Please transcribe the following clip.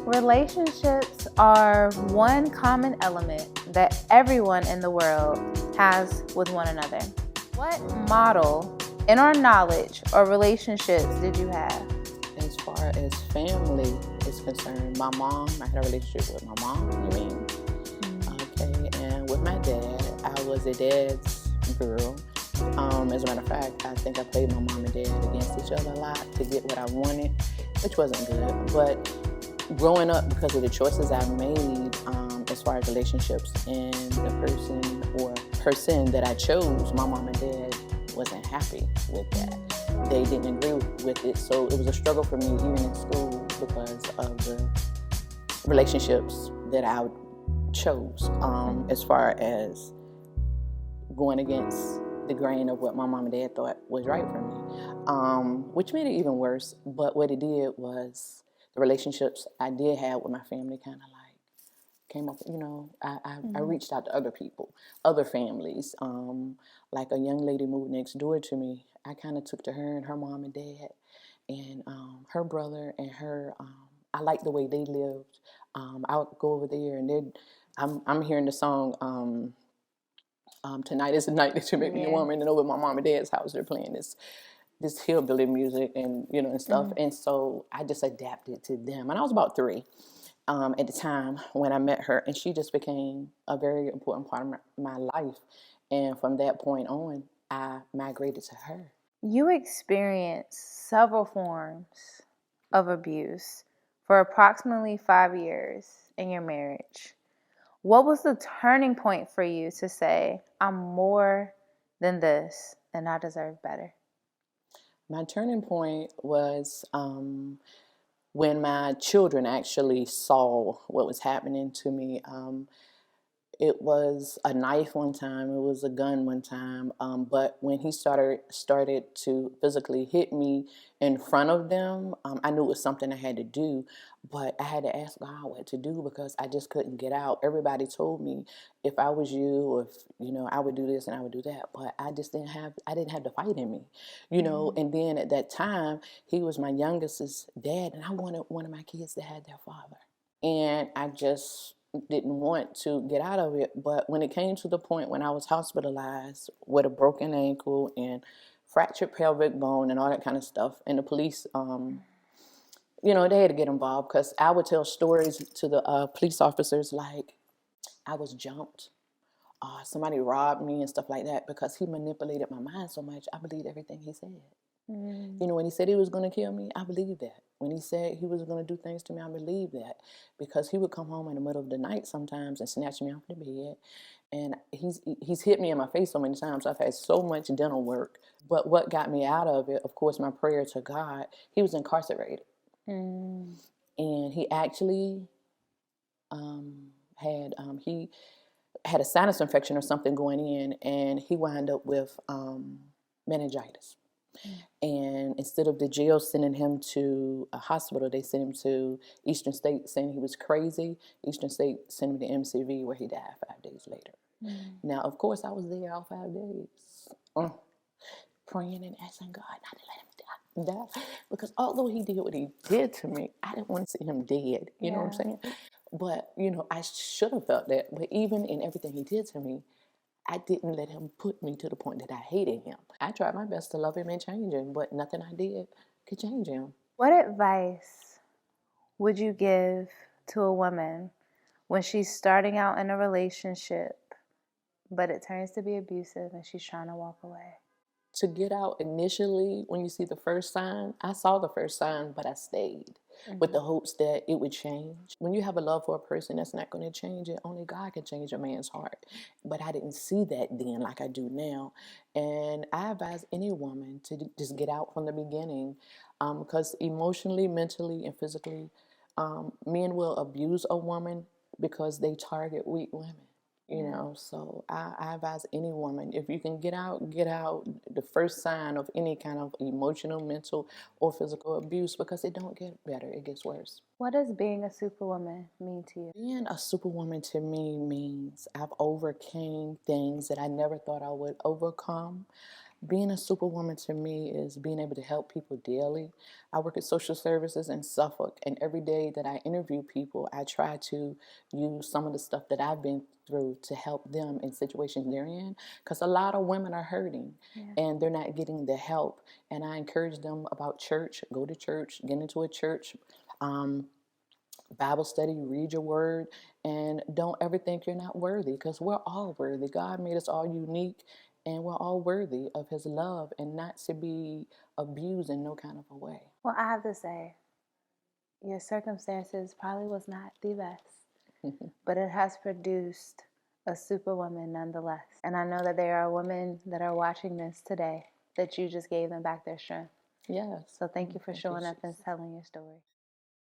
Relationships are one common element that everyone in the world has with one another. What model in our knowledge or relationships did you have? As far as family is concerned, my mom, I had a relationship with my mom, okay, and with my dad, I was a dad's girl. As a matter of fact, I think I played my mom and dad against each other a lot to get what I wanted, which wasn't good. But growing up, because of the choices I made as far as relationships and the person that I chose, my mom and dad wasn't happy with that. They didn't agree with it, so it was a struggle for me even in school because of the relationships that I chose as far as going against the grain of what my mom and dad thought was right for me, which made it even worse. But what it did was the relationships I did have with my family kind of like came up, I reached out to other people, other families. Like a young lady moved next door to me. I kind of took to her and her mom and dad and her brother and her. I liked the way they lived. I would go over there and I'm hearing the song Tonight is the Night That You Make Me a Woman, and over at my mom and dad's house they're playing this hillbilly music and and stuff. And so I just adapted to them. And I was about 3 at the time when I met her, and she just became a very important part of my life. And from that point on, I migrated to her. You experienced several forms of abuse for approximately 5 years in your marriage. What was the turning point for you to say, I'm more than this and I deserve better? My turning point was when my children actually saw what was happening to me. It was a knife one time, it was a gun one time, but when he started to physically hit me in front of them, I knew it was something I had to do, but I had to ask God what to do because I just couldn't get out. Everybody told me if I was you, or if, I would do this and I would do that, but I just didn't have the fight in me, and then at that time, he was my youngest's dad, and I wanted one of my kids to have their father, and I just didn't want to get out of it. But when it came to the point when I was hospitalized with a broken ankle and fractured pelvic bone and all that kind of stuff, and the police, they had to get involved because I would tell stories to the police officers like I was jumped, somebody robbed me and stuff like that, because he manipulated my mind so much. I believed everything he said. When he said he was going to kill me, I believed that. When he said he was going to do things to me, I believed that, because he would come home in the middle of the night sometimes and snatch me off the bed. And he's hit me in my face so many times. I've had so much dental work. But what got me out of it, of course, my prayer to God, he was incarcerated. And he actually he had a sinus infection or something going in, and he wound up with meningitis. And instead of the jail sending him to a hospital, they sent him to Eastern State saying he was crazy. Eastern State sent him to MCV where he died 5 days later. Now, of course, I was there all 5 days praying and asking God not to let him die. Because although he did what he did to me, I didn't want to see him dead. You know what I'm saying? But, I should have felt that. But even in everything he did to me, I didn't let him put me to the point that I hated him. I tried my best to love him and change him, but nothing I did could change him. What advice would you give to a woman when she's starting out in a relationship, but it turns to be abusive and she's trying to walk away? To get out initially, when you see the first sign, I saw the first sign, but I stayed with the hopes that it would change. When you have a love for a person, that's not going to change it. Only God can change a man's heart. But I didn't see that then like I do now. And I advise any woman to just get out from the beginning, because emotionally, mentally, and physically, men will abuse a woman because they target weak women. So I advise any woman, if you can get out. The first sign of any kind of emotional, mental, or physical abuse, because it don't get better, it gets worse. What does being a superwoman mean to you? Being a superwoman to me means I've overcame things that I never thought I would overcome. Being a superwoman to me is being able to help people daily. I work at social services in Suffolk, and every day that I interview people, I try to use some of the stuff that I've been through to help them in situations they're in. Because a lot of women are hurting and they're not getting the help. And I encourage them about church, go to church, get into a church. Bible study, read your word, and don't ever think you're not worthy, because we're all worthy. God made us all unique, and we're all worthy of his love and not to be abused in no kind of a way. Well, I have to say, your circumstances probably was not the best, but it has produced a superwoman nonetheless. And I know that there are women that are watching this today that you just gave them back their strength. Yes. So thank you for showing up and telling your story.